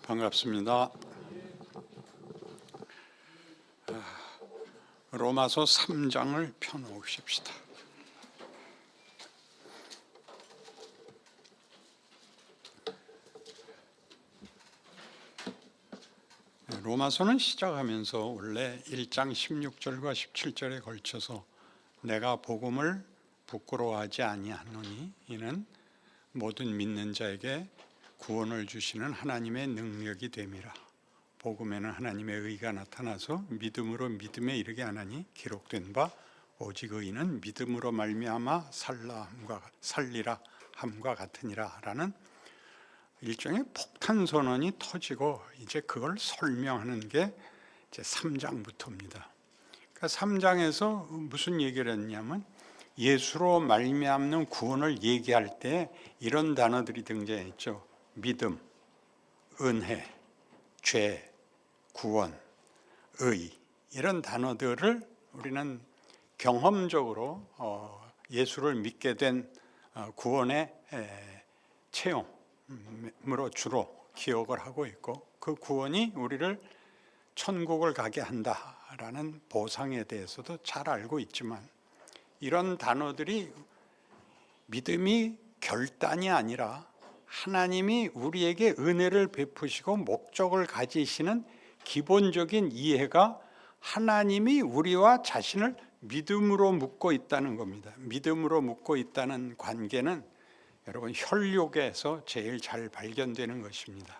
반갑습니다. 로마서 3장을 펴놓으십시다. 로마서는 시작하면서 원래 1장 16절과 17절에 걸쳐서 내가 복음을 부끄러워하지 아니하노니 이는 모든 믿는 자에게 구원을 주시는 하나님의 능력이 됨이라. 복음에는 하나님의 의가 나타나서 믿음으로 믿음에 이르게 하나니 기록된 바 오직 의인은 믿음으로 말미암아 살리라 함과 같으니라 라는 일종의 폭탄 선언이 터지고 이제 그걸 설명하는 게 이제 3장부터입니다. 그러니까 3장에서 무슨 얘기를 했냐면 예수로 말미암는 구원을 얘기할 때 이런 단어들이 등장했죠. 믿음, 은혜, 죄, 구원, 의, 이런 단어들을 우리는 경험적으로 예수를 믿게 된 구원의 체험으로 주로 기억을 하고 있고, 그 구원이 우리를 천국을 가게 한다라는 보상에 대해서도 잘 알고 있지만, 이런 단어들이 믿음이 결단이 아니라 하나님이 우리에게 은혜를 베푸시고 목적을 가지시는 기본적인 이해가 하나님이 우리와 자신을 믿음으로 묶고 있다는 겁니다. 믿음으로 묶고 있다는 관계는 여러분 혈육에서 제일 잘 발견되는 것입니다.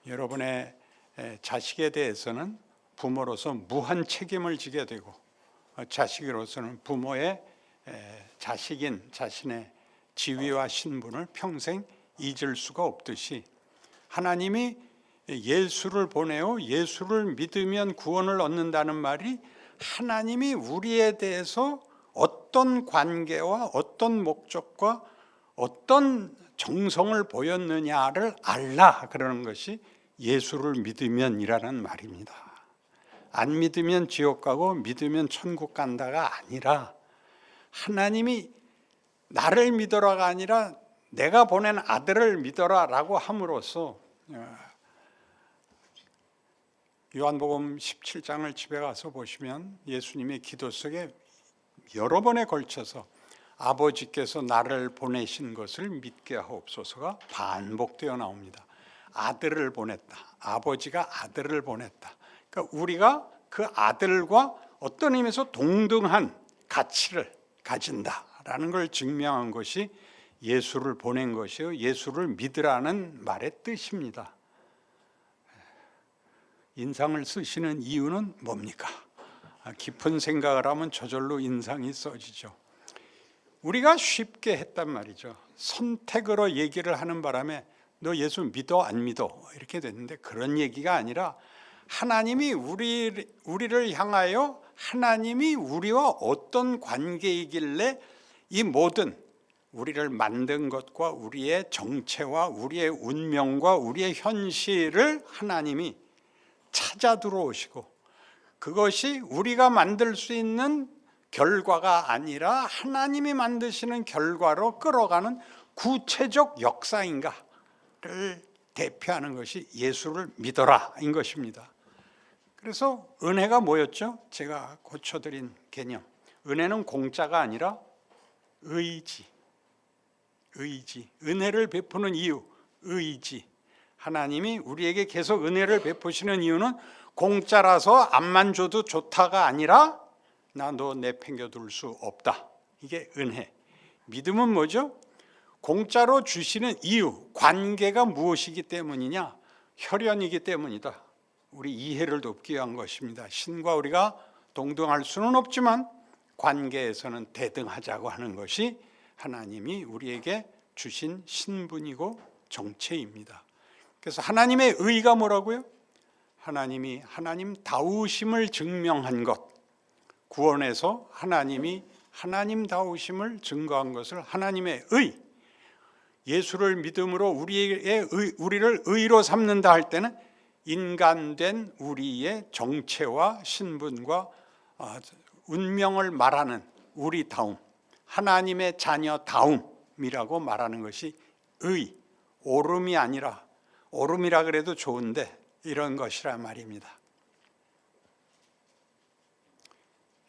여러분의 자식에 대해서는 부모로서 무한 책임을 지게 되고, 자식으로서는 부모의 자식인 자신의 지위와 신분을 평생 잊을 수가 없듯이, 하나님이 예수를 보내어 예수를 믿으면 구원을 얻는다는 말이 하나님이 우리에 대해서 어떤 관계와 어떤 목적과 어떤 정성을 보였느냐를 알라 그러는 것이 예수를 믿으면이라는 말입니다. 안 믿으면 지옥 가고 믿으면 천국 간다가 아니라, 하나님이 나를 믿어라가 아니라 내가 보낸 아들을 믿어라라고 함으로써, 요한복음 17장을 집에 가서 보시면 예수님의 기도 속에 여러 번에 걸쳐서 아버지께서 나를 보내신 것을 믿게 하옵소서가 반복되어 나옵니다. 아들을 보냈다. 아버지가 아들을 보냈다. 그러니까 우리가 그 아들과 어떤 의미에서 동등한 가치를 가진다라는 걸 증명한 것이 예수를 보낸 것이요, 예수를 믿으라는 말의 뜻입니다. 인상을 쓰시는 이유는 뭡니까? 깊은 생각을 하면 저절로 인상이 써지죠. 우리가 쉽게 했단 말이죠. 선택으로 얘기를 하는 바람에 너 예수 믿어 안 믿어 이렇게 됐는데, 그런 얘기가 아니라 하나님이 우리를 향하여 하나님이 우리와 어떤 관계이길래 이 모든 우리를 만든 것과 우리의 정체와 우리의 운명과 우리의 현실을 하나님이 찾아 들어오시고, 그것이 우리가 만들 수 있는 결과가 아니라 하나님이 만드시는 결과로 끌어가는 구체적 역사인가를 대표하는 것이 예수를 믿어라인 것입니다. 그래서 은혜가 뭐였죠? 제가 고쳐드린 개념, 은혜는 공짜가 아니라 의지, 은혜를 베푸는 이유, 의지. 하나님이 우리에게 계속 은혜를 베푸시는 이유는 공짜라서 앞만 줘도 좋다가 아니라 나 너 내팽겨둘 수 없다, 이게 은혜. 믿음은 뭐죠? 공짜로 주시는 이유, 관계가 무엇이기 때문이냐? 혈연이기 때문이다. 우리 이해를 돕기 위한 것입니다. 신과 우리가 동등할 수는 없지만 관계에서는 대등하자고 하는 것이 하나님이 우리에게 주신 신분이고 정체입니다. 그래서 하나님의 의가 뭐라고요? 하나님이 하나님다우심을 증명한 것, 구원에서 하나님이 하나님다우심을 증거한 것을 하나님의 의, 예수를 믿음으로 우리를 의로 삼는다 할 때는 인간된 우리의 정체와 신분과 운명을 말하는 우리다움, 하나님의 자녀다움이라고 말하는 것이 의, 옳음이 아니라 오름이라 그래도 좋은데 이런 것이란 말입니다.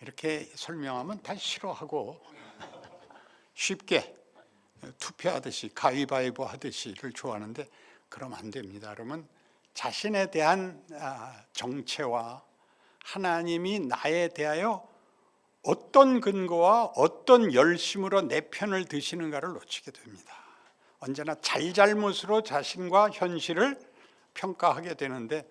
이렇게 설명하면 다 싫어하고 쉽게 투표하듯이 가위바위보 하듯이를 좋아하는데 그러면 안 됩니다. 그러면 자신에 대한 정체와 하나님이 나에 대하여 어떤 근거와 어떤 열심으로 내 편을 드시는가를 놓치게 됩니다. 언제나 잘잘못으로 자신과 현실을 평가하게 되는데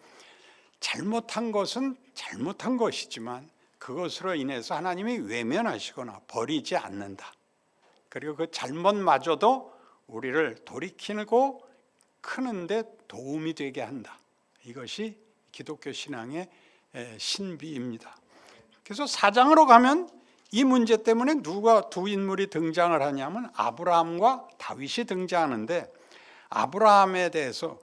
잘못한 것은 잘못한 것이지만 그것으로 인해서 하나님이 외면하시거나 버리지 않는다. 그리고 그 잘못마저도 우리를 돌이키고 크는데 도움이 되게 한다. 이것이 기독교 신앙의 신비입니다. 그래서 4장으로 가면 이 문제 때문에 누가 두 인물이 등장을 하냐면 아브라함과 다윗이 등장하는데 아브라함에 대해서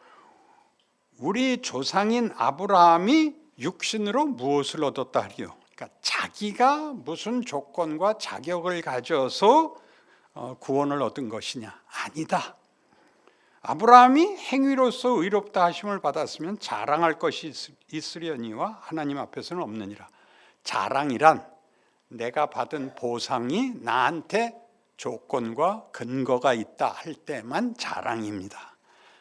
우리 조상인 아브라함이 육신으로 무엇을 얻었다 하리요? 그러니까 자기가 무슨 조건과 자격을 가져서 구원을 얻은 것이냐? 아니다. 아브라함이 행위로서 의롭다 하심을 받았으면 자랑할 것이 있으려니와 하나님 앞에서는 없느니라. 자랑이란 내가 받은 보상이 나한테 조건과 근거가 있다 할 때만 자랑입니다.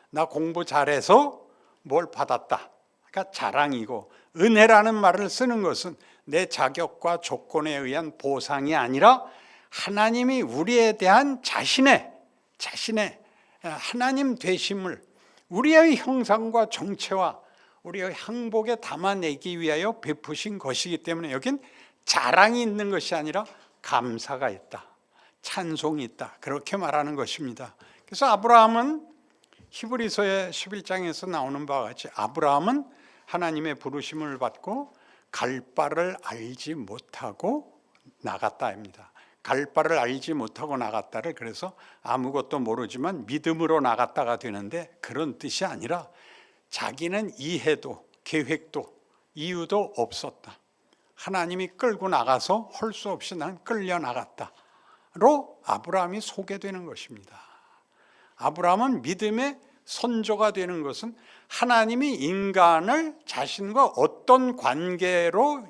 나 공부 잘해서 뭘 받았다. 그러니까 자랑이고, 은혜라는 말을 쓰는 것은 내 자격과 조건에 의한 보상이 아니라 하나님이 우리에 대한 자신의 하나님 되심을 우리의 형상과 정체와 우리의 행복에 담아내기 위하여 베푸신 것이기 때문에 여긴 자랑이 있는 것이 아니라 감사가 있다, 찬송이 있다, 그렇게 말하는 것입니다. 그래서 아브라함은 히브리서의 11장에서 나오는 바와 같이 아브라함은 하나님의 부르심을 받고 갈 바를 알지 못하고 나갔다입니다. 갈 바를 알지 못하고 나갔다를 그래서 아무것도 모르지만 믿음으로 나갔다가 되는데, 그런 뜻이 아니라 자기는 이해도 계획도 이유도 없었다. 하나님이 끌고 나가서 할 수 없이 난 끌려 나갔다로 아브라함이 소개되는 것입니다. 아브라함은 믿음의 선조가 되는 것은 하나님이 인간을 자신과 어떤 관계로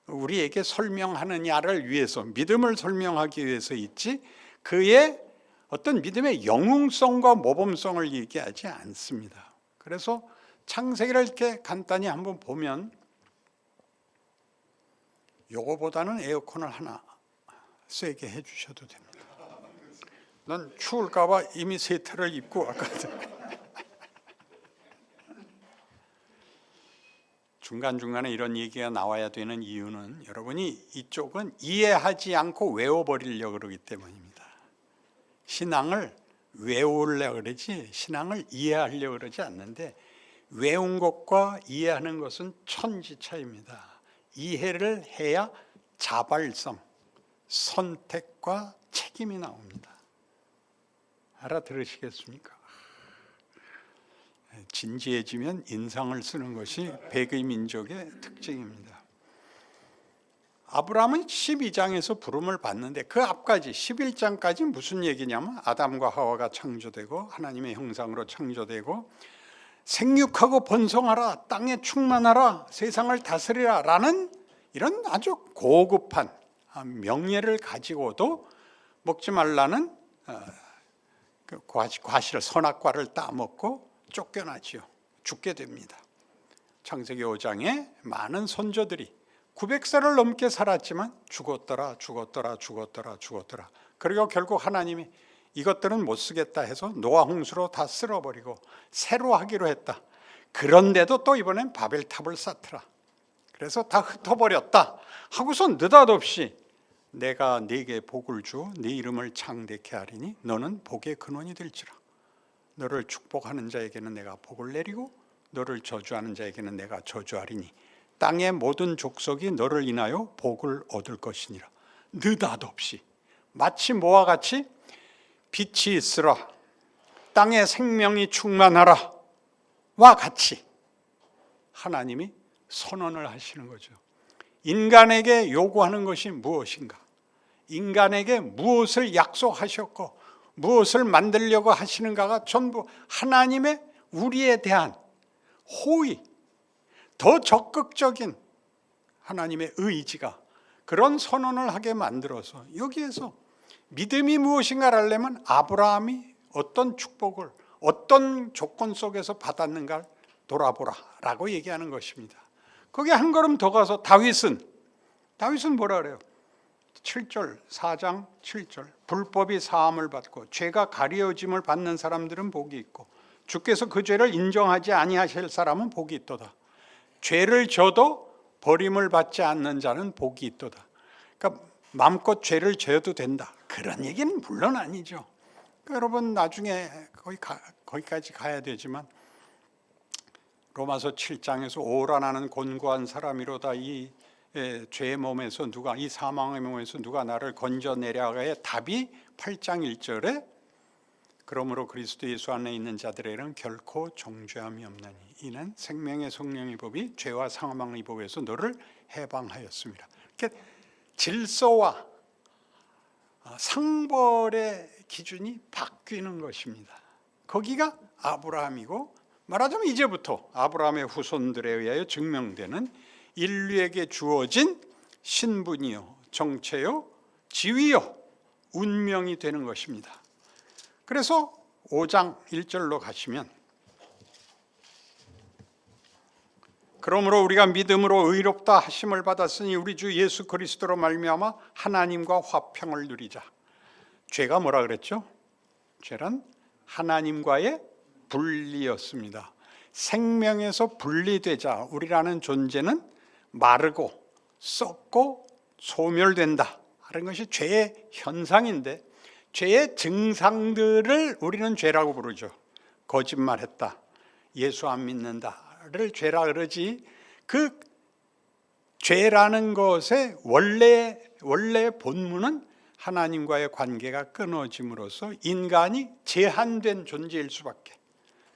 우리에게 설명하느냐를 위해서, 믿음을 설명하기 위해서 있지 그의 어떤 믿음의 영웅성과 모범성을 얘기하지 않습니다. 그래서 창세기를 이렇게 간단히 한번 보면 요거보다는 에어컨을 하나 세게 해주셔도 됩니다. 난 추울까 봐 이미 세트를 입고 왔거든. 중간중간에 이런 얘기가 나와야 되는 이유는 여러분이 이쪽은 이해하지 않고 외워버리려고 그러기 때문입니다. 신앙을 외우려고 그러지 신앙을 이해하려고 그러지 않는데, 외운 것과 이해하는 것은 천지차입니다. 이해를 해야 자발성, 선택과 책임이 나옵니다. 알아들으시겠습니까? 진지해지면 인상을 쓰는 것이 백의 민족의 특징입니다. 아브라함은 12장에서 부름을 받는데 그 앞까지 11장까지 무슨 얘기냐면 아담과 하와가 창조되고 하나님의 형상으로 창조되고 생육하고 번성하라, 땅에 충만하라, 세상을 다스리라 라는 이런 아주 고급한 명예를 가지고도 먹지 말라는 과실, 선악과를 따먹고 쫓겨나지요. 죽게 됩니다. 창세기 5장에 많은 선조들이 900살을 넘게 살았지만 죽었더라. 그리고 결국 하나님이 이것들은 못 쓰겠다 해서 노아 홍수로 다 쓸어버리고 새로 하기로 했다. 그런데도 또 이번엔 바벨탑을 쌓더라. 그래서 다 흩어버렸다 하고서 느닷없이 내가 네게 복을 주어 네 이름을 창대케 하리니 너는 복의 근원이 될지라. 너를 축복하는 자에게는 내가 복을 내리고 너를 저주하는 자에게는 내가 저주하리니 땅의 모든 족속이 너를 인하여 복을 얻을 것이니라. 느닷없이 마치 뭐와 같이 빛이 있으라, 땅에 생명이 충만하라 와 같이 하나님이 선언을 하시는 거죠. 인간에게 요구하는 것이 무엇인가? 인간에게 무엇을 약속하셨고 무엇을 만들려고 하시는가가 전부 하나님의 우리에 대한 호의, 더 적극적인 하나님의 의지가 그런 선언을 하게 만들어서 여기에서 믿음이 무엇인가를 알려면 아브라함이 어떤 축복을 어떤 조건 속에서 받았는가를 돌아보라 라고 얘기하는 것입니다. 거기에 한 걸음 더 가서 다윗은 뭐라 그래요? 7절, 4장 7절, 불법이 사함을 받고 죄가 가려짐을 받는 사람들은 복이 있고 주께서 그 죄를 인정하지 아니하실 사람은 복이 있도다. 죄를 져도 버림을 받지 않는 자는 복이 있도다. 그러니까 마음껏 죄를 져도 된다, 그런 얘기는 물론 아니죠. 그러니까 여러분 나중에 거기까지 가야 되지만 로마서 7장에서 오라 나는 곤고한 사람이로다, 이 죄의 몸에서 누가, 이 사망의 몸에서 누가 나를 건져내랴의 답이 8장 1절에 그러므로 그리스도 예수 안에 있는 자들에게는 결코 정죄함이 없나니 이는 생명의 성령의 법이 죄와 사망의 법에서 너를 해방하였습니다. 이렇게 질서와 상벌의 기준이 바뀌는 것입니다. 거기가 아브라함이고, 말하자면 이제부터 아브라함의 후손들에 의하여 증명되는 인류에게 주어진 신분이요, 정체요, 지위요, 운명이 되는 것입니다. 그래서 5장 1절로 가시면, 그러므로 우리가 믿음으로 의롭다 하심을 받았으니 우리 주 예수 그리스도로 말미암아 하나님과 화평을 누리자. 죄가 뭐라 그랬죠? 죄란 하나님과의 분리였습니다. 생명에서 분리되자 우리라는 존재는 마르고 썩고 소멸된다 하는 것이 죄의 현상인데, 죄의 증상들을 우리는 죄라고 부르죠. 거짓말했다, 예수 안 믿는다를 죄라 그러지, 그 죄라는 것의 원래 본문은 하나님과의 관계가 끊어짐으로써 인간이 제한된 존재일 수밖에.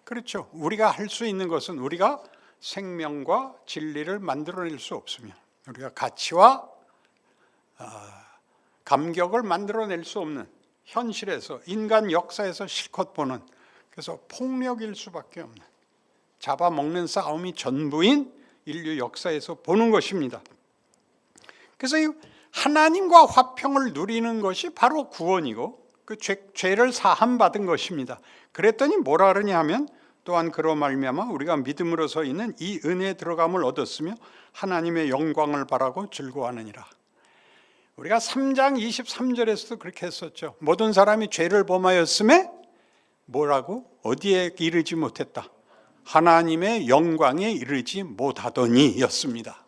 그렇죠. 우리가 할 수 있는 것은 우리가 생명과 진리를 만들어낼 수 없으며, 우리가 가치와 감격을 만들어낼 수 없는 현실에서, 인간 역사에서 실컷 보는, 그래서 폭력일 수밖에 없는, 잡아먹는 싸움이 전부인 인류 역사에서 보는 것입니다. 그래서 이 하나님과 화평을 누리는 것이 바로 구원이고 그 죄를 사함받은 것입니다. 그랬더니 뭐라 그러냐 하면, 또한 그로 말미암아 우리가 믿음으로 서 있는 이 은혜에 들어감을 얻었으며 하나님의 영광을 바라고 즐거워하느니라. 우리가 3장 23절에서도 그렇게 했었죠. 모든 사람이 죄를 범하였음에 뭐라고? 어디에 이르지 못했다? 하나님의 영광에 이르지 못하더니 였습니다.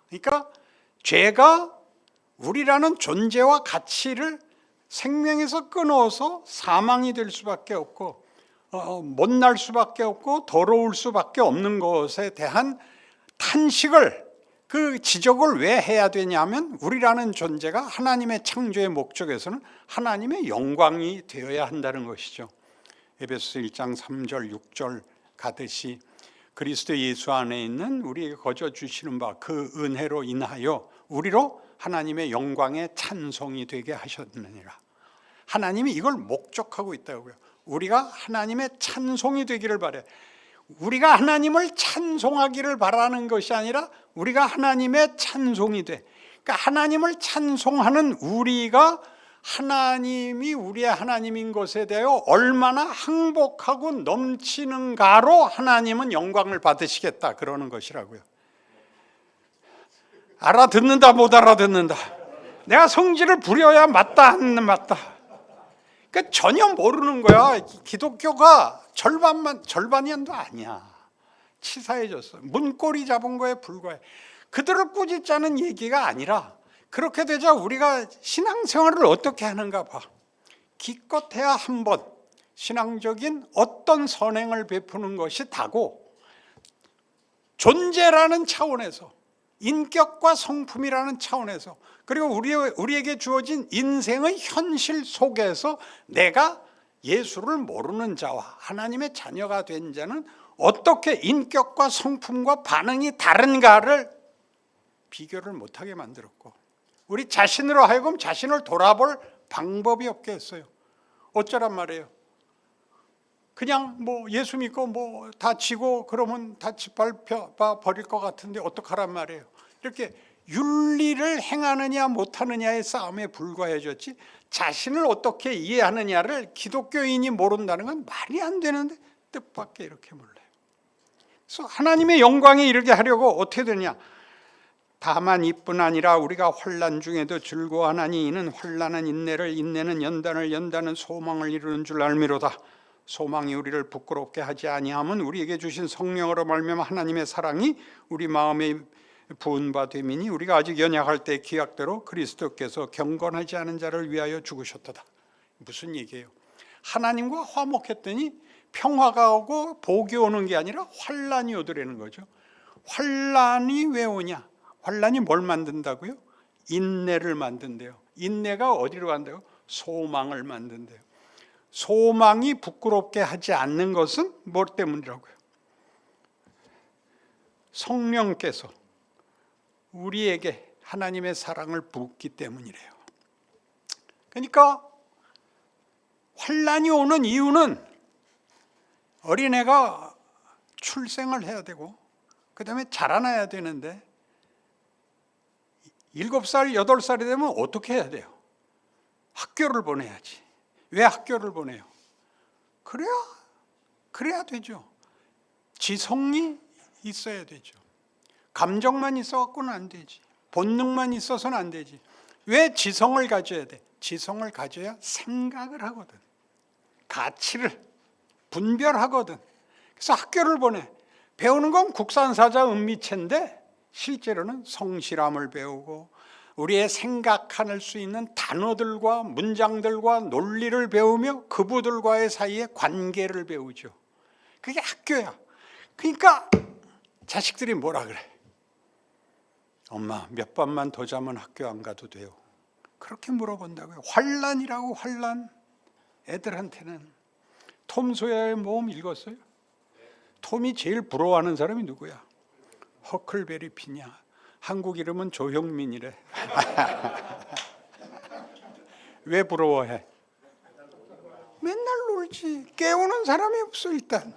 그러니까 죄가 우리라는 존재와 가치를 생명에서 끊어서 사망이 될 수밖에 없고, 못날 수밖에 없고 더러울 수밖에 없는 것에 대한 탄식을, 그 지적을 왜 해야 되냐면, 우리라는 존재가 하나님의 창조의 목적에서는 하나님의 영광이 되어야 한다는 것이죠. 에베소서 1장 3절 6절 가듯이 그리스도 예수 안에 있는 우리에게 거저 주시는 바 그 은혜로 인하여 우리로 하나님의 영광의 찬송이 되게 하셨느니라. 하나님이 이걸 목적하고 있다고요. 우리가 하나님의 찬송이 되기를 바래. 우리가 하나님을 찬송하기를 바라는 것이 아니라 우리가 하나님의 찬송이 돼. 그러니까 하나님을 찬송하는 우리가 하나님이 우리의 하나님인 것에 대하여 얼마나 항복하고 넘치는가로 하나님은 영광을 받으시겠다 그러는 것이라고요. 알아듣는다 못 알아듣는다. 내가 성질을 부려야 맞다 안 맞다. 그러니까 전혀 모르는 거야. 기독교가 절반이도 아니야. 치사해졌어. 문고리 잡은 거에 불과해. 그들을 꾸짖자는 얘기가 아니라, 그렇게 되자 우리가 신앙생활을 어떻게 하는가 봐. 기껏해야 한번 신앙적인 어떤 선행을 베푸는 것이 다고, 존재라는 차원에서, 인격과 성품이라는 차원에서, 그리고 우리에게 주어진 인생의 현실 속에서 내가 예수를 모르는 자와 하나님의 자녀가 된 자는 어떻게 인격과 성품과 반응이 다른가를 비교를 못하게 만들었고, 우리 자신으로 하여금 자신을 돌아볼 방법이 없게 했어요. 어쩌란 말이에요? 그냥 뭐 예수 믿고 뭐 다 지고 그러면 다 짓밟아 버릴 것 같은데 어떡하란 말이에요. 이렇게 윤리를 행하느냐 못하느냐의 싸움에 불과해졌지 자신을 어떻게 이해하느냐를 기독교인이 모른다는 건 말이 안 되는데 뜻밖의 이렇게 몰라요. 그래서 하나님의 영광에 이르게 하려고 어떻게 되냐. 다만 이뿐 아니라 우리가 환난 중에도 즐거워하나니 이는 환난은 인내를, 인내는 연단을, 연단은 소망을 이루는 줄 알미로다. 소망이 우리를 부끄럽게 하지 아니하면 우리에게 주신 성령으로 말미암아 하나님의 사랑이 우리 마음에 부은 바 됨이니 우리가 아직 연약할 때 기약대로 그리스도께서 경건하지 않은 자를 위하여 죽으셨도다. 무슨 얘기예요? 하나님과 화목했더니 평화가 오고 복이 오는 게 아니라 환난이 오더라는 거죠. 환난이 왜 오냐? 환난이 뭘 만든다고요? 인내를 만든대요. 인내가 어디로 간대요? 소망을 만든대요. 소망이 부끄럽게 하지 않는 것은 뭐 때문이라고요? 성령께서 우리에게 하나님의 사랑을 붓기 때문이래요. 그러니까 환난이 오는 이유는 어린애가 출생을 해야 되고 그 다음에 자라나야 되는데 7살, 8살이 되면 어떻게 해야 돼요? 학교를 보내야지. 왜 학교를 보내요? 그래야 되죠. 지성이 있어야 되죠. 감정만 있어갖고는 안 되지. 본능만 있어서는 안 되지. 왜 지성을 가져야 돼? 지성을 가져야 생각을 하거든. 가치를 분별하거든. 그래서 학교를 보내. 배우는 건 국산사자 은미체인데 실제로는 성실함을 배우고 우리의 생각할 수 있는 단어들과 문장들과 논리를 배우며 그분들과의 사이의 관계를 배우죠. 그게 학교야. 그러니까 자식들이 뭐라 그래? 엄마 몇 번만 더 자면 학교 안 가도 돼요. 그렇게 물어본다고요. 환난이라고 환난. 애들한테는. 톰 소야의 모험 읽었어요? 톰이 제일 부러워하는 사람이 누구야? 허클베리 피냐. 한국 이름은 조형민이래. 왜 부러워해? 맨날 놀지. 깨우는 사람이 없어. 일단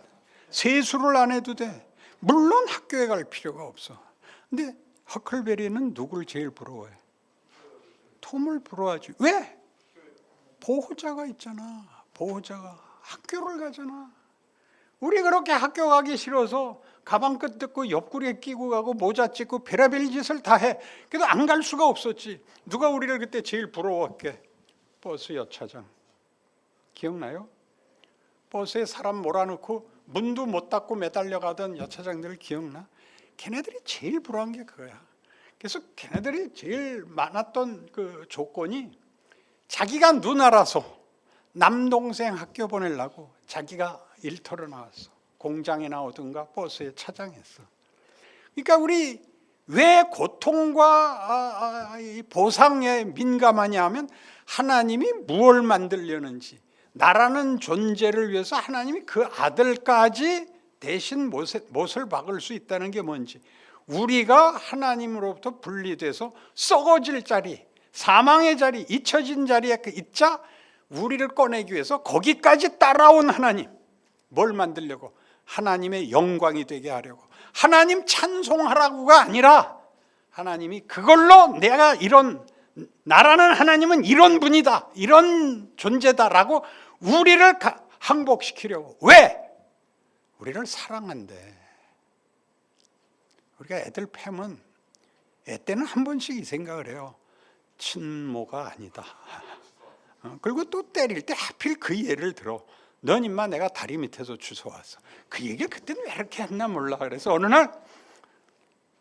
세수를 안 해도 돼. 물론 학교에 갈 필요가 없어. 근데 허클베리는 누굴 제일 부러워해? 톰을 부러워하지. 왜? 보호자가 있잖아. 보호자가 학교를 가잖아. 우리 그렇게 학교 가기 싫어서 가방 끝 뜯고 옆구리에 끼고 가고 모자 찍고 별의별 짓을 다 해. 그래도 안 갈 수가 없었지. 누가 우리를 그때 제일 부러워했게? 버스 여차장. 기억나요? 버스에 사람 몰아넣고 문도 못 닫고 매달려 가던 여차장들 기억나? 걔네들이 제일 부러운 게 그거야. 그래서 걔네들이 제일 많았던 그 조건이 자기가 누나라서 남동생 학교 보내려고 자기가 일터로 나왔어. 공장이나 어딘가 버스에 차장했어. 그러니까 우리 왜 고통과 보상에 민감하냐 하면 하나님이 무엇을 만들려는지, 나라는 존재를 위해서 하나님이 그 아들까지 대신 못을 박을 수 있다는 게 뭔지, 우리가 하나님으로부터 분리돼서 썩어질 자리, 사망의 자리, 잊혀진 자리에 있자 우리를 꺼내기 위해서 거기까지 따라온 하나님, 뭘 만들려고? 하나님의 영광이 되게 하려고. 하나님 찬송하라고가 아니라 하나님이 그걸로 내가 이런, 나라는 하나님은 이런 분이다, 이런 존재다라고 우리를 항복시키려고. 왜? 우리를 사랑한대. 우리가 애들 패면 애 때는 한 번씩 이 생각을 해요. 친모가 아니다. 그리고 또 때릴 때 하필 그 예를 들어. 넌 임마 내가 다리 밑에서 주워왔어. 그 얘기를 그때는 왜 이렇게 했나 몰라. 그래서 어느 날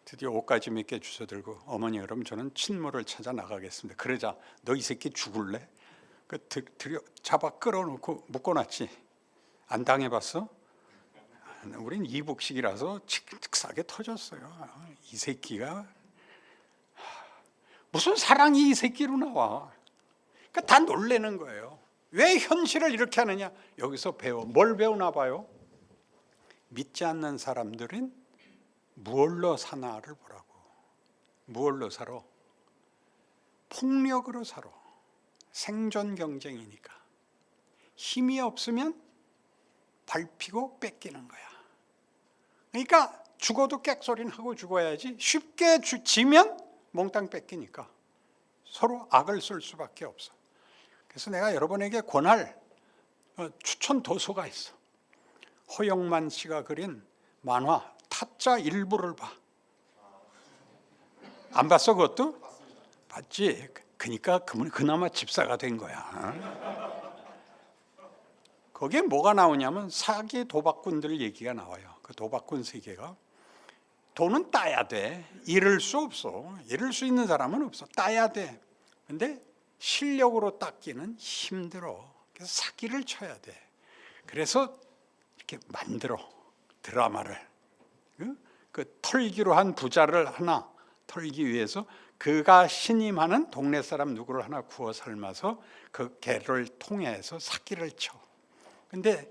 드디어 옷가지 몇 개 주워들고, 어머니 그럼 저는 친모를 찾아 나가겠습니다. 그러자 너 이 새끼 죽을래? 그 잡아 끌어놓고 묶어놨지. 안 당해봤어? 우린 이북식이라서 칙칙하게 터졌어요. 이 새끼가 무슨 사랑이 이 새끼로 나와. 그러니까 다 놀래는 거예요. 왜 현실을 이렇게 하느냐? 여기서 배워. 뭘 배우나 봐요? 믿지 않는 사람들은 무얼로 사나를 보라고. 무얼로 살아? 폭력으로 살아. 생존 경쟁이니까. 힘이 없으면 밟히고 뺏기는 거야. 그러니까 죽어도 객소리는 하고 죽어야지. 쉽게 지면 몽땅 뺏기니까 서로 악을 쓸 수밖에 없어. 그래서 내가 여러분에게 권할 추천 도서가 있어. 허영만 씨가 그린 만화 타짜 일부를 봐. 안 봤어 그것도? 봤지. 그러니까 그나마 집사가 된 거야. 거기에 뭐가 나오냐면 사기 도박꾼들 얘기가 나와요. 그 도박꾼 세계가 돈은 따야 돼. 잃을 수 없어. 잃을 수 있는 사람은 없어. 따야 돼. 근데 실력으로 닦기는 힘들어. 그래서 사기를 쳐야 돼. 그래서 이렇게 만들어 드라마를. 그 털기로 한 부자를 하나 털기 위해서 그가 신임하는 동네 사람 누구를 하나 구워 삶아서 그 개를 통해서 사기를 쳐. 근데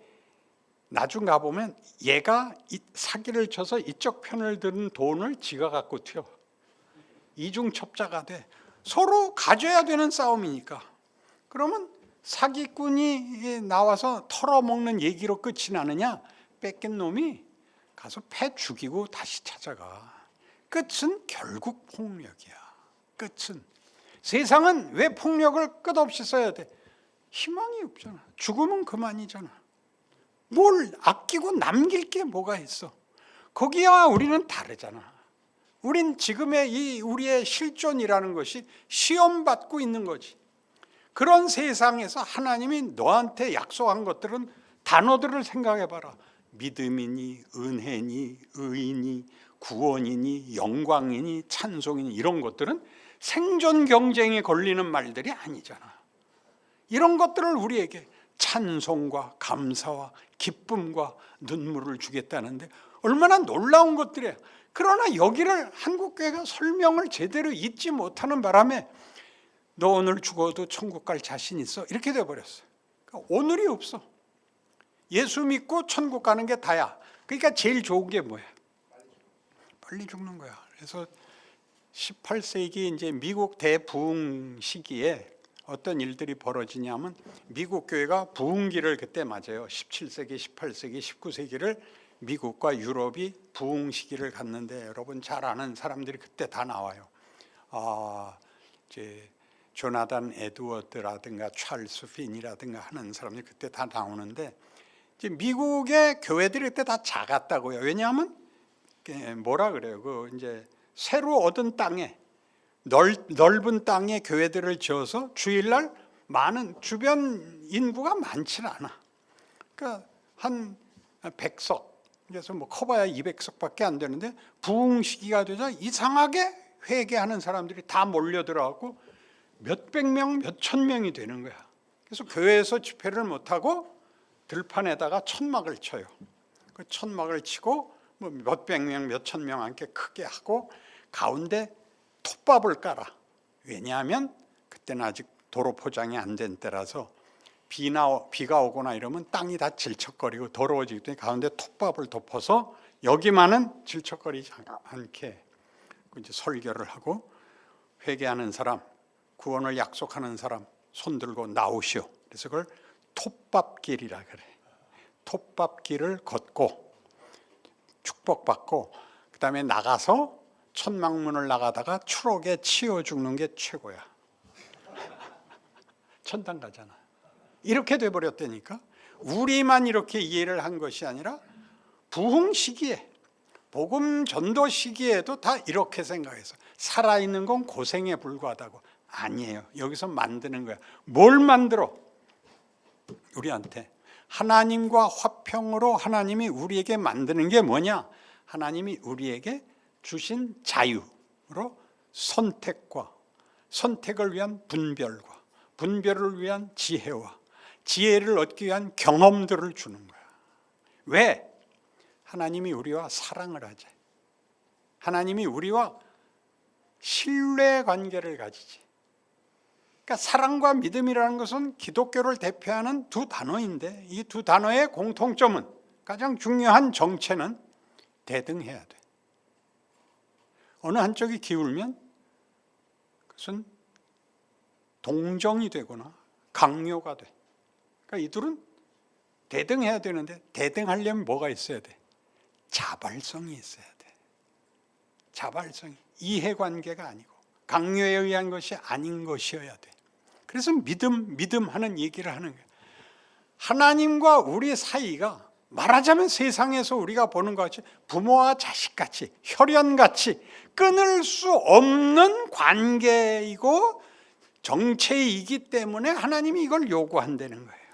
나중 가보면 얘가 사기를 쳐서 이쪽 편을 든 돈을 지가 갖고 튀어. 이중첩자가 돼. 서로 가져야 되는 싸움이니까. 그러면 사기꾼이 나와서 털어먹는 얘기로 끝이 나느냐? 뺏긴 놈이 가서 패 죽이고 다시 찾아가. 끝은 결국 폭력이야. 끝은. 세상은 왜 폭력을 끝없이 써야 돼? 희망이 없잖아. 죽으면 그만이잖아. 뭘 아끼고 남길 게 뭐가 있어? 거기와 우리는 다르잖아. 우린 지금의 우리의 실존이라는 것이 시험받고 있는 거지. 그런 세상에서 하나님이 너한테 약속한 것들은 단어들을 생각해봐라. 믿음이니 은혜니 의니 구원이니 영광이니 찬송이니 이런 것들은 생존 경쟁에 걸리는 말들이 아니잖아. 이런 것들을 우리에게 찬송과 감사와 기쁨과 눈물을 주겠다는데 얼마나 놀라운 것들이에요. 그러나 여기를 한국교회가 설명을 제대로 잊지 못하는 바람에 너 오늘 죽어도 천국 갈 자신 있어? 이렇게 돼버렸어요. 그러니까 오늘이 없어. 예수 믿고 천국 가는 게 다야. 그러니까 제일 좋은 게 뭐야? 빨리 죽는 거야. 그래서 18세기 이제 미국 대부흥 시기에 어떤 일들이 벌어지냐면 미국 교회가 부흥기를 그때 맞아요. 17세기, 18세기, 19세기를 미국과 유럽이 부흥 시기를 갖는데 여러분 잘 아는 사람들이 그때 다 나와요. 이제 조나단 에드워드라든가 찰스 핀이라든가 하는 사람들이 그때 다 나오는데 이제 미국의 교회들이 그때 다 작았다고요. 왜냐하면 뭐라 그래요? 그 이제 새로 얻은 땅에 넓은 땅에 교회들을 지어서 주일날 많은 주변 인구가 많지는 않아. 그러니까 한 100석, 그래서 뭐 커봐야 200석밖에 안 되는데 부흥 시기가 되자 이상하게 회개하는 사람들이 다 몰려들어갖고 몇백 명, 몇천 명이 되는 거야. 그래서 교회에서 집회를 못하고 들판에다가 천막을 쳐요. 그 천막을 치고 뭐 몇백 명, 몇천 명 함께 크게 하고 가운데 톱밥을 깔아. 왜냐하면 그때는 아직 도로 포장이 안 된 때라서 비가 오거나 이러면 땅이 다 질척거리고 더러워지기 때문에 가운데 톱밥을 덮어서 여기만은 질척거리지 않게 이제 설교를 하고 회개하는 사람, 구원을 약속하는 사람 손 들고 나오시오. 그래서 그걸 톱밥길이라 그래. 톱밥길을 걷고 축복받고 그 다음에 나가서 천막문을 나가다가 추록에 치여 죽는 게 최고야. 천당 가잖아. 이렇게 돼버렸다니까. 우리만 이렇게 이해를 한 것이 아니라 부흥 시기에 복음 전도 시기에도 다 이렇게 생각해서 살아있는 건 고생에 불과하다고. 아니에요. 여기서 만드는 거야. 뭘 만들어? 우리한테 하나님과 화평으로 하나님이 우리에게 만드는 게 뭐냐? 하나님이 우리에게 주신 자유로 선택과 선택을 위한 분별과 분별을 위한 지혜와 지혜를 얻기 위한 경험들을 주는 거야. 왜? 하나님이 우리와 사랑을 하지. 하나님이 우리와 신뢰 관계를 가지지. 그러니까 사랑과 믿음이라는 것은 기독교를 대표하는 두 단어인데 이 두 단어의 공통점은 가장 중요한 정체는 대등해야 돼. 어느 한쪽이 기울면 그것은 동정이 되거나 강요가 돼. 그러니까 이들은 대등해야 되는데 대등하려면 뭐가 있어야 돼? 자발성이 있어야 돼. 자발성이. 이해관계가 아니고 강요에 의한 것이 아닌 것이어야 돼. 그래서 믿음 하는 얘기를 하는 거예요. 하나님과 우리 사이가 말하자면 세상에서 우리가 보는 것 같이 부모와 자식같이 혈연같이 끊을 수 없는 관계이고 정체이기 때문에 하나님이 이걸 요구한다는 거예요.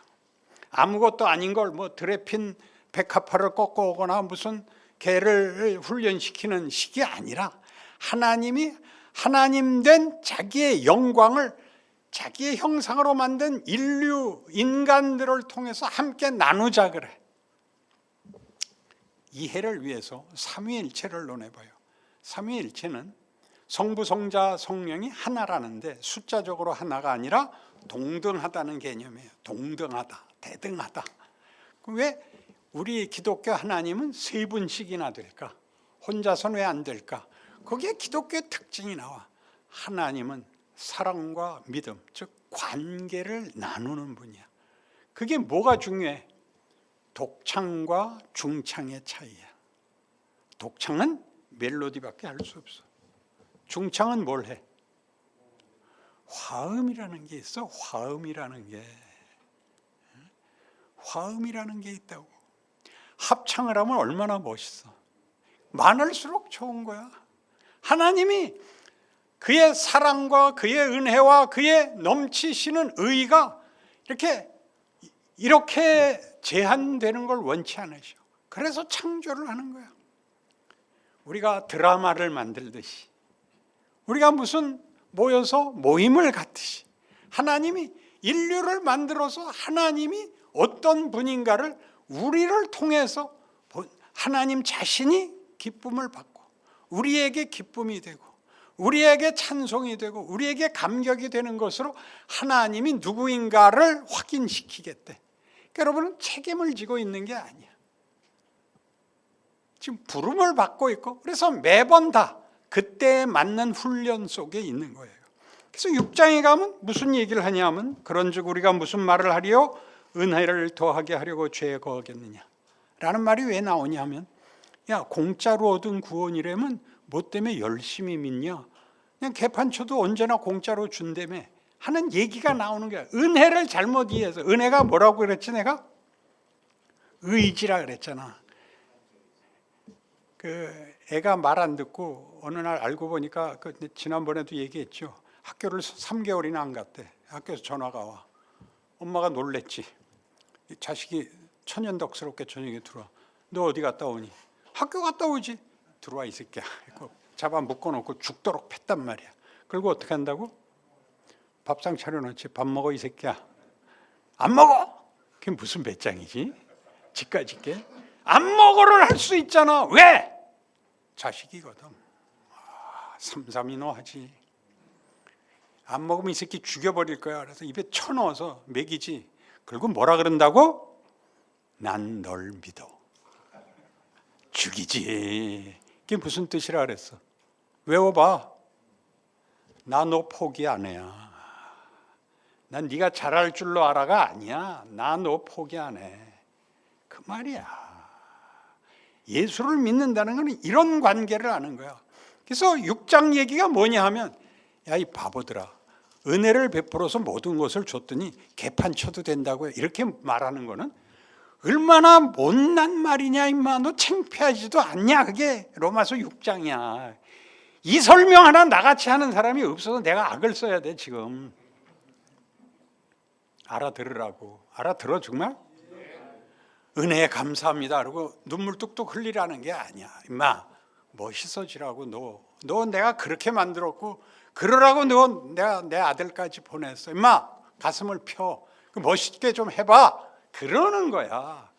아무것도 아닌 걸 뭐 드레핀 백합화를 꺾어 오거나 무슨 개를 훈련시키는 식이 아니라 하나님이 하나님 된 자기의 영광을 자기의 형상으로 만든 인간들을 통해서 함께 나누자 그래. 이해를 위해서 삼위일체를 논해봐요. 삼위일체는 성부, 성자, 성령이 하나라는데 숫자적으로 하나가 아니라 동등하다는 개념이에요. 동등하다, 대등하다. 왜 우리 기독교 하나님은 세 분씩이나 될까? 혼자서는 왜 안 될까? 거기에 기독교의 특징이 나와. 하나님은 사랑과 믿음, 즉 관계를 나누는 분이야. 그게 뭐가 중요해? 독창과 중창의 차이야. 독창은 멜로디밖에 할 수 없어. 중창은 뭘 해? 화음이라는 게 있어. 화음이라는 게 있다고. 합창을 하면 얼마나 멋있어. 많을수록 좋은 거야. 하나님이 그의 사랑과 그의 은혜와 그의 넘치시는 의가 이렇게 제한되는 걸 원치 않으셔. 그래서 창조를 하는 거야. 우리가 드라마를 만들듯이, 우리가 무슨 모여서 모임을 갖듯이 하나님이 인류를 만들어서 하나님이 어떤 분인가를 우리를 통해서 하나님 자신이 기쁨을 받고 우리에게 기쁨이 되고 우리에게 찬송이 되고 우리에게 감격이 되는 것으로 하나님이 누구인가를 확인시키겠대. 그러니까 여러분은 책임을 지고 있는 게 아니야. 지금 부름을 받고 있고 그래서 매번 다 그때에 맞는 훈련 속에 있는 거예요. 그래서 6장에 가면 무슨 얘기를 하냐면 그런즉 우리가 무슨 말을 하리요? 은혜를 더하게 하려고 죄에 거하겠느냐 라는 말이 왜 나오냐면 야 공짜로 얻은 구원이라면 뭐 때문에 열심히 믿냐? 그냥 개판 쳐도 언제나 공짜로 준다며 하는 얘기가 나오는 거야. 은혜를 잘못 이해해서. 은혜가 뭐라고 그랬지 내가? 의지라 그랬잖아. 그 애가 말 안 듣고 어느 날 알고 보니까 지난번에도 얘기했죠. 학교를 3개월이나 안 갔대. 학교에서 전화가 와. 엄마가 놀랬지. 자식이 천연덕스럽게 저녁에 들어와. 너 어디 갔다 오니? 학교 갔다 오지. 들어와 이 새끼야. 잡아 묶어놓고 죽도록 팼단 말이야. 그리고 어떻게 한다고? 밥상 차려놓지. 밥 먹어 이 새끼야. 안 먹어. 그게 무슨 배짱이지? 지까짓게. 안 먹어를 할 수 있잖아. 왜? 자식이거든. 삼삼이너 하지. 안 먹으면 이 새끼 죽여버릴 거야. 그래서 입에 쳐넣어서 먹이지. 그리고 뭐라 그런다고? 난 널 믿어. 죽이지. 그게 무슨 뜻이라 그랬어? 외워봐. 나 너 포기 안 해야. 난 네가 잘할 줄로 알아가 아니야. 나 너 포기 안 해. 그 말이야. 예수를 믿는다는 건 이런 관계를 하는 거야. 그래서 6장 얘기가 뭐냐 하면 야 이 바보들아. 은혜를 베풀어서 모든 것을 줬더니 개판 쳐도 된다고 이렇게 말하는 거는 얼마나 못난 말이냐 임마. 너 창피하지도 않냐. 그게 로마서 6장이야. 이 설명 하나 나같이 하는 사람이 없어서 내가 악을 써야 돼 지금. 알아들으라고. 알아들어 정말? 은혜에 감사합니다. 그리고 눈물 뚝뚝 흘리라는 게 아니야. 임마 멋있어지라고. 너 내가 그렇게 만들었고 그러라고 내가 내 아들까지 보냈어. 임마 가슴을 펴. 멋있게 좀 해봐. 그러는 거야.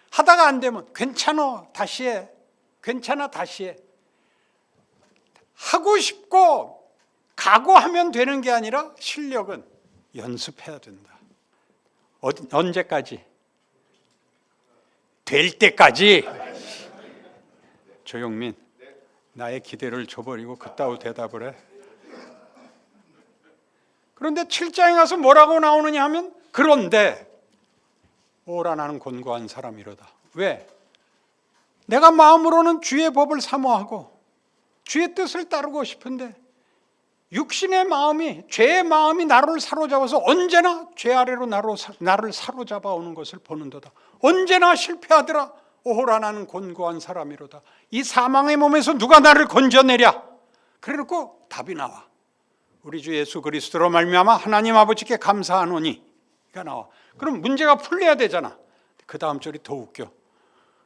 하다가 안 되면 괜찮아 다시 해. 괜찮아 다시 해. 하고 싶고 각오하면 되는 게 아니라 실력은 연습해야 된다. 언제까지? 될 때까지. 조용민 나의 기대를 저버리고 그따위 대답을 해. 그런데 7장에 가서 뭐라고 나오느냐 하면 그런데 오라 나는 곤고한 사람이로다. 왜? 내가 마음으로는 주의 법을 사모하고 주의 뜻을 따르고 싶은데 육신의 마음이, 죄의 마음이 나를 사로잡아서 언제나 죄 아래로 나를 사로잡아 오는 것을 보는도다. 언제나 실패하더라. 오호라 나는 곤고한 사람이로다. 이 사망의 몸에서 누가 나를 건져내랴. 그래놓고 답이 나와. 우리 주 예수 그리스도로 말미암아 하나님 아버지께 감사하노니가 나와. 그럼 문제가 풀려야 되잖아. 그 다음 절이 더 웃겨.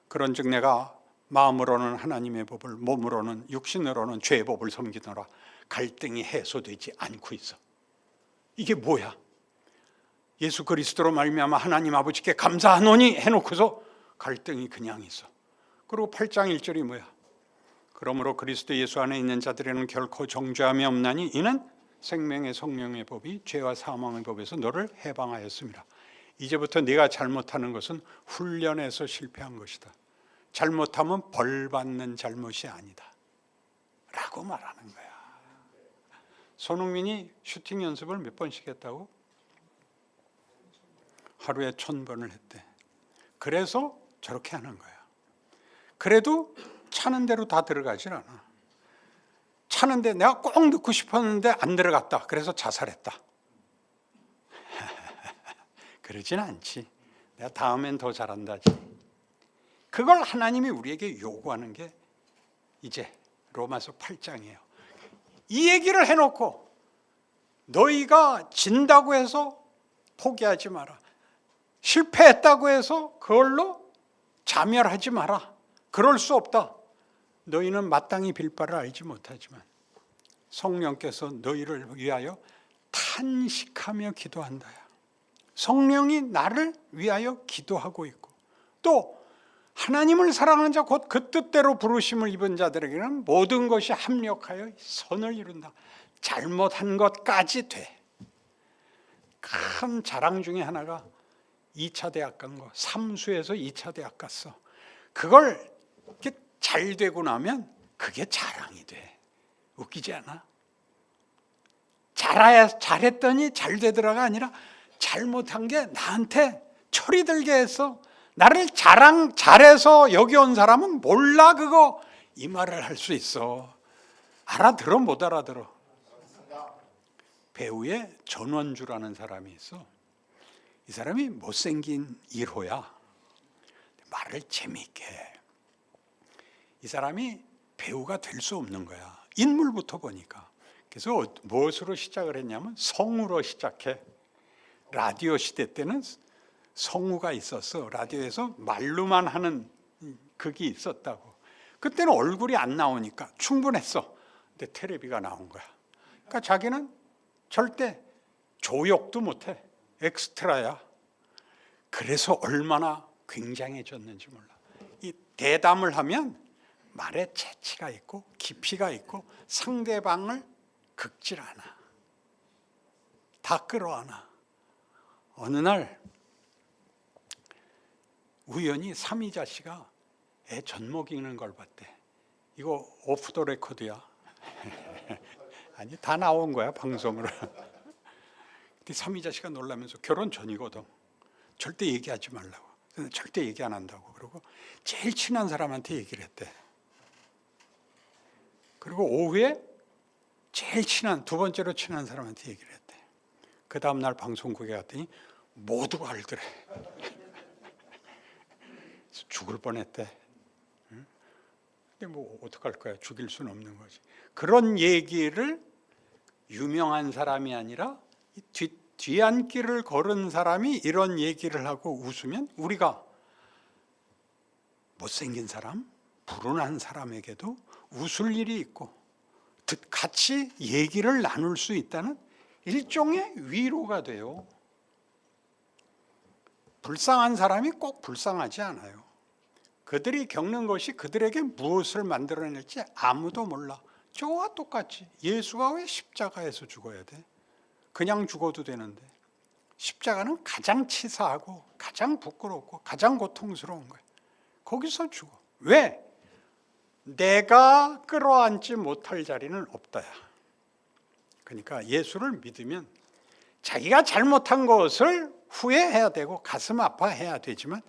그런즉 내가 마음으로는 하나님의 법을, 몸으로는, 육신으로는 죄의 법을 섬기노라. 갈등이 해소되지 않고 있어. 이게 뭐야? 예수 그리스도로 말미암아 하나님 아버지께 감사하노니 해놓고서 갈등이 그냥 있어. 그리고 8장 1절이 뭐야? 그러므로 그리스도 예수 안에 있는 자들에는 결코 정죄함이 없나니 이는 생명의 성령의 법이 죄와 사망의 법에서 너를 해방하였습니다. 이제부터 네가 잘못하는 것은 훈련에서 실패한 것이다. 잘못하면 벌 받는 잘못이 아니다 라고 말하는 거야. 손흥민이 슈팅 연습을 몇 번씩 했다고? 하루에 1000번을 했대. 그래서 저렇게 하는 거야. 그래도 차는 대로 다 들어가질 않아. 차는데 내가 꼭 넣고 싶었는데 안 들어갔다. 그래서 자살했다. 그러진 않지. 내가 다음엔 더 잘한다지. 그걸 하나님이 우리에게 요구하는 게 이제 로마서 8장이에요. 이 얘기를 해놓고 너희가 진다고 해서 포기하지 마라. 실패했다고 해서 그걸로 자멸하지 마라. 그럴 수 없다. 너희는 마땅히 빌 바를 알지 못하지만 성령께서 너희를 위하여 탄식하며 기도한다야. 성령이 나를 위하여 기도하고 있고, 또 하나님을 사랑하는 자 곧 그 뜻대로 부르심을 입은 자들에게는 모든 것이 합력하여 선을 이룬다. 잘못한 것까지 돼. 큰 자랑 중에 하나가 2차 대학 간 거. 삼수에서 2차 대학 갔어. 그걸 이렇게 잘 되고 나면 그게 자랑이 돼. 웃기지 않아? 잘했더니 잘 되더라가 아니라 잘못한 게 나한테 철이 들게 했어. 나를 잘해서 여기 온 사람은 몰라 그거. 이 말을 할 수 있어. 알아들어 못 알아들어. 배우의 전원주라는 사람이 있어. 이 사람이 못생긴 1호야. 말을 재미있게 해. 이 사람이 배우가 될 수 없는 거야. 인물부터 보니까. 그래서 무엇으로 시작을 했냐면 성우로 시작해. 라디오 시대 때는 성우가 있었어. 라디오에서 말로만 하는 극이 있었다고. 그때는 얼굴이 안 나오니까 충분했어. 근데 텔레비가 나온 거야. 그러니까 자기는 절대 조욕도 못해. 엑스트라야. 그래서 얼마나 굉장해졌는지 몰라. 이 대담을 하면 말에 재치가 있고 깊이가 있고 상대방을 긁질 않아. 다 끌어안아. 어느 날 우연히 삼이자 씨가 애 젖 먹이는 걸 봤대. 이거 오프 더 레코드야. 아니 다 나온 거야 방송으로. 근데 삼이자 씨가 놀라면서 결혼 전이거든. 절대 얘기하지 말라고. 절대 얘기 안 한다고. 그리고 제일 친한 사람한테 얘기를 했대. 그리고 오후에 제일 친한, 두 번째로 친한 사람한테 얘기를 했대. 그 다음 날 방송국에 갔더니 모두가 알더래. 죽을 뻔했대. 근데 뭐 어떡할 거야. 죽일 수는 없는 거지. 그런 얘기를 유명한 사람이 아니라 뒤안길을 걸은 사람이 이런 얘기를 하고 웃으면 우리가 못생긴 사람, 불운한 사람에게도 웃을 일이 있고 같이 얘기를 나눌 수 있다는 일종의 위로가 돼요. 불쌍한 사람이 꼭 불쌍하지 않아요. 그들이 겪는 것이 그들에게 무엇을 만들어낼지 아무도 몰라. 저와 똑같이 예수가 왜 십자가에서 죽어야 돼? 그냥 죽어도 되는데. 십자가는 가장 치사하고 가장 부끄럽고 가장 고통스러운 거예요. 거기서 죽어. 왜? 내가 끌어안지 못할 자리는 없다야. 그러니까 예수를 믿으면 자기가 잘못한 것을 후회해야 되고 가슴 아파해야 되지만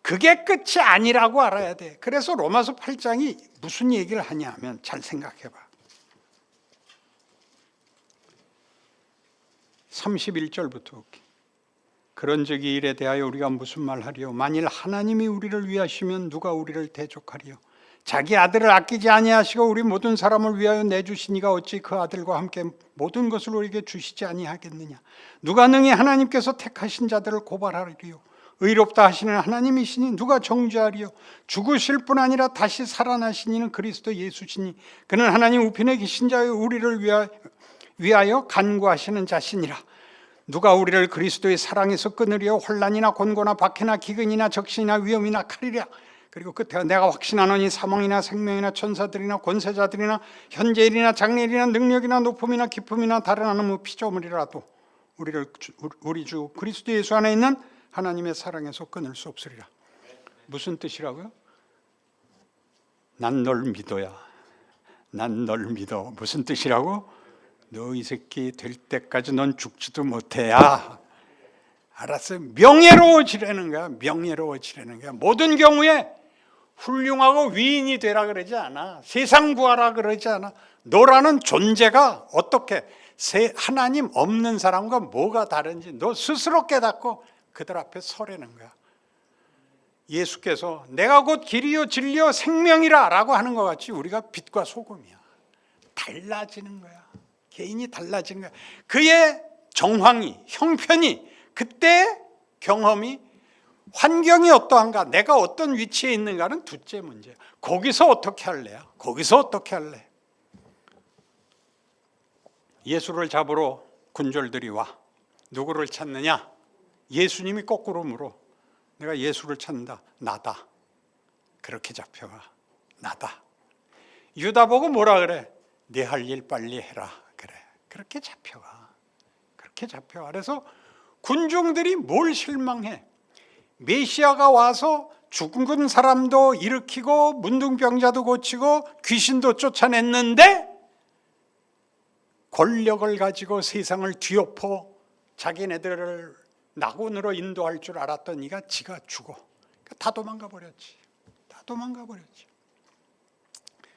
그게 끝이 아니라고 알아야 돼. 그래서 로마서 8장이 무슨 얘기를 하냐 하면 잘 생각해봐. 31절부터 볼게. 그런 적이 일에 대하여 우리가 무슨 말하리요? 만일 하나님이 우리를 위하시면 누가 우리를 대적하리요? 자기 아들을 아끼지 아니하시고 우리 모든 사람을 위하여 내주시니가 어찌 그 아들과 함께 모든 것을 우리에게 주시지 아니하겠느냐? 누가 능히 하나님께서 택하신 자들을 고발하리요? 의롭다 하시는 하나님이시니 누가 정죄하리요? 죽으실 뿐 아니라 다시 살아나신 이는 그리스도 예수시니 그는 하나님 우편에 계신 자여 우리를 위하여 간구하시는 자시니라. 누가 우리를 그리스도의 사랑에서 끊으리요? 혼란이나 곤고나 박해나 기근이나 적신이나 위험이나 칼이랴. 그리고 끝에 내가 확신하노니 사망이나 생명이나 천사들이나 권세자들이나 현재일이나 장래일이나 능력이나 높음이나 깊음이나 다른 하나무 피조물이라도 우리 주 그리스도 예수 안에 있는 하나님의 사랑에서 끊을 수 없으리라. 무슨 뜻이라고요? 난 널 믿어야. 난 널 믿어. 무슨 뜻이라고? 너 이 새끼 될 때까지 넌 죽지도 못해야. 알았어요? 명예로워지라는 거야. 명예로워지라는 거야. 모든 경우에 훌륭하고 위인이 되라 그러지 않아. 세상 구하라 그러지 않아. 너라는 존재가 어떻게 하나님 없는 사람과 뭐가 다른지 너 스스로 깨닫고 그들 앞에 서라는 거야. 예수께서 내가 곧 길이요 진리요 생명이라 라고 하는 것 같이 우리가 빛과 소금이야. 달라지는 거야. 개인이 달라지는 거야. 그의 정황이, 형편이, 그때 경험이, 환경이 어떠한가, 내가 어떤 위치에 있는가는 둘째 문제야. 거기서 어떻게 할래요? 거기서 어떻게 할래? 예수를 잡으러 군졸들이 와. 누구를 찾느냐? 예수님이 거꾸로 물어. 내가 예수를 찾는다. 나다. 그렇게 잡혀가. 나다. 유다 보고 뭐라 그래? 네 할 일 빨리 해라. 그래. 그렇게 잡혀가. 그렇게 잡혀가. 그래서 군중들이 뭘 실망해? 메시아가 와서 죽은 사람도 일으키고 문둥병자도 고치고 귀신도 쫓아냈는데 권력을 가지고 세상을 뒤엎어 자기네들을 낙원으로 인도할 줄 알았던 이가 지가 죽어. 다 도망가 버렸지. 다 도망가 버렸지.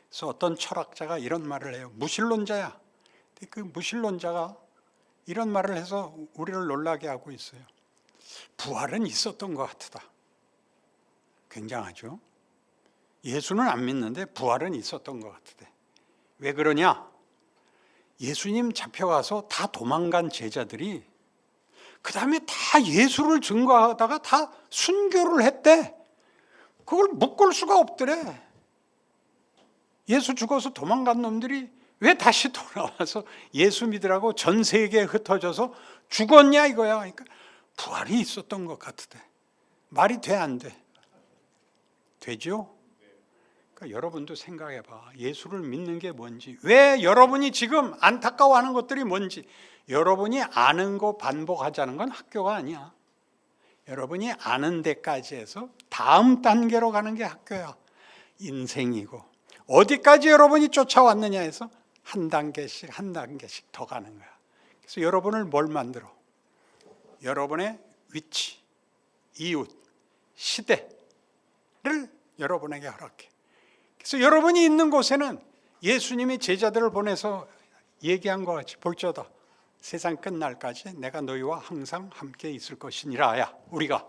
그래서 어떤 철학자가 이런 말을 해요. 무신론자야. 그 무신론자가 이런 말을 해서 우리를 놀라게 하고 있어요. 부활은 있었던 것 같다. 굉장하죠. 예수는 안 믿는데 부활은 있었던 것 같대. 왜 그러냐? 예수님 잡혀가서 다 도망간 제자들이 그 다음에 다 예수를 증거하다가 다 순교를 했대. 그걸 묶을 수가 없더래. 예수 죽어서 도망간 놈들이 왜 다시 돌아와서 예수 믿으라고 전 세계에 흩어져서 죽었냐 이거야. 그러니까 부활이 있었던 것 같대. 말이 돼 안 돼? 되죠? 그러니까 여러분도 생각해봐. 예수를 믿는 게 뭔지, 왜 여러분이 지금 안타까워하는 것들이 뭔지. 여러분이 아는 거 반복하자는 건 학교가 아니야. 여러분이 아는 데까지 해서 다음 단계로 가는 게 학교야. 인생이고 어디까지 여러분이 쫓아왔느냐 해서 한 단계씩 한 단계씩 더 가는 거야. 그래서 여러분을 뭘 만들어? 여러분의 위치, 이웃, 시대를 여러분에게 허락해. 그래서 여러분이 있는 곳에는 예수님이 제자들을 보내서 얘기한 것 같이 볼지어다 세상 끝날까지 내가 너희와 항상 함께 있을 것이니라. 우리가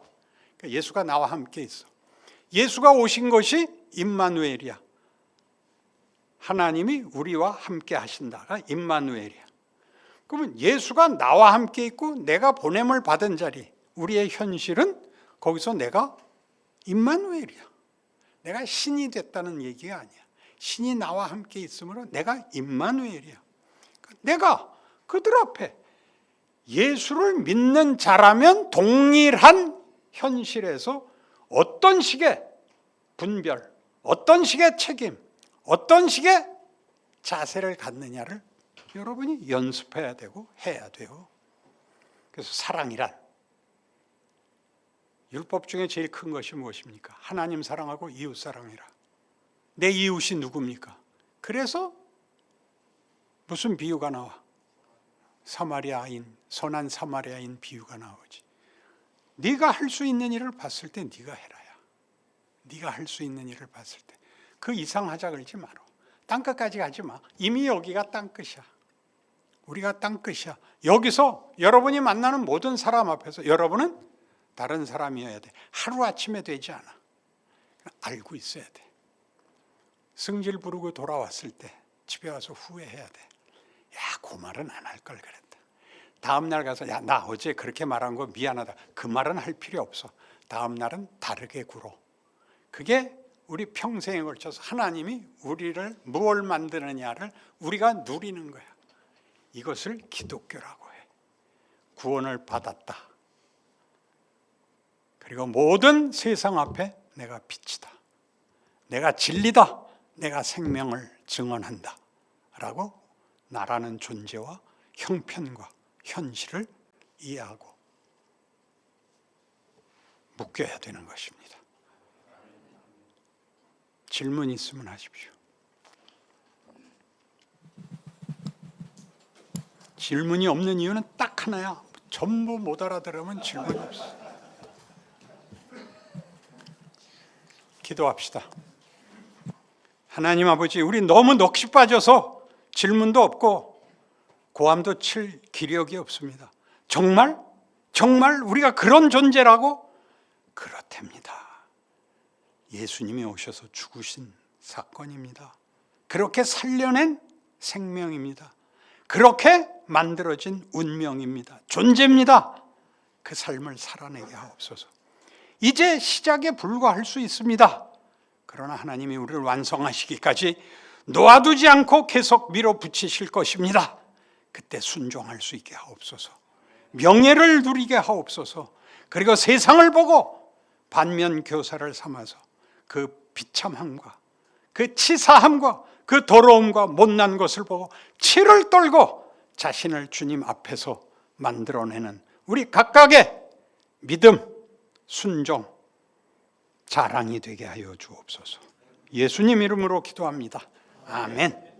그러니까 예수가 나와 함께 있어. 예수가 오신 것이 임마누엘이야. 하나님이 우리와 함께 하신다가 임마누엘이야. 그러면 예수가 나와 함께 있고 내가 보냄을 받은 자리, 우리의 현실은 거기서 내가 임마누엘이야. 내가 신이 됐다는 얘기가 아니야. 신이 나와 함께 있으므로 내가 임마누엘이야. 내가 그들 앞에 예수를 믿는 자라면 동일한 현실에서 어떤 식의 분별, 어떤 식의 책임, 어떤 식의 자세를 갖느냐를 여러분이 연습해야 되고 해야 돼요. 그래서 사랑이란 율법 중에 제일 큰 것이 무엇입니까? 하나님 사랑하고 이웃 사랑이라. 내 이웃이 누굽니까? 그래서 무슨 비유가 나와? 사마리아인, 선한 사마리아인 비유가 나오지. 네가 할 수 있는 일을 봤을 때 네가 해라야. 네가 할 수 있는 일을 봤을 때 그 이상 하자 그러지 마라. 땅끝까지 가지 마. 이미 여기가 땅끝이야. 우리가 땅끝이야. 여기서 여러분이 만나는 모든 사람 앞에서 여러분은 다른 사람이어야 돼. 하루아침에 되지 않아. 알고 있어야 돼. 승질 부르고 돌아왔을 때 집에 와서 후회해야 돼. 야, 그 말은 안 할 걸 그랬다. 다음 날 가서 야, 나 어제 그렇게 말한 거 미안하다. 그 말은 할 필요 없어. 다음 날은 다르게 굴어. 그게 우리 평생에 걸쳐서 하나님이 우리를 무엇을 만드느냐를 우리가 누리는 거야. 이것을 기독교라고 해. 구원을 받았다. 그리고 모든 세상 앞에 내가 빛이다. 내가 진리다. 내가 생명을 증언한다. 라고 나라는 존재와 형편과 현실을 이해하고 묶여야 되는 것입니다. 질문 있으면 하십시오. 질문이 없는 이유는 딱 하나야. 전부 못 알아들으면 질문이 없어. 기도합시다. 하나님 아버지, 우리 너무 넋이 빠져서 질문도 없고 고함도 칠 기력이 없습니다. 정말 우리가 그런 존재라고? 그렇답니다. 예수님이 오셔서 죽으신 사건입니다. 그렇게 살려낸 생명입니다. 그렇게 만들어진 운명입니다. 존재입니다. 그 삶을 살아내게 하옵소서. 이제 시작에 불과할 수 있습니다. 그러나 하나님이 우리를 완성하시기까지 놓아두지 않고 계속 밀어붙이실 것입니다. 그때 순종할 수 있게 하옵소서. 명예를 누리게 하옵소서. 그리고 세상을 보고 반면교사를 삼아서 그 비참함과 그 치사함과 그 더러움과 못난 것을 보고 치를 떨고 자신을 주님 앞에서 만들어내는 우리 각각의 믿음, 순종, 자랑이 되게 하여 주옵소서. 예수님 이름으로 기도합니다. 아멘.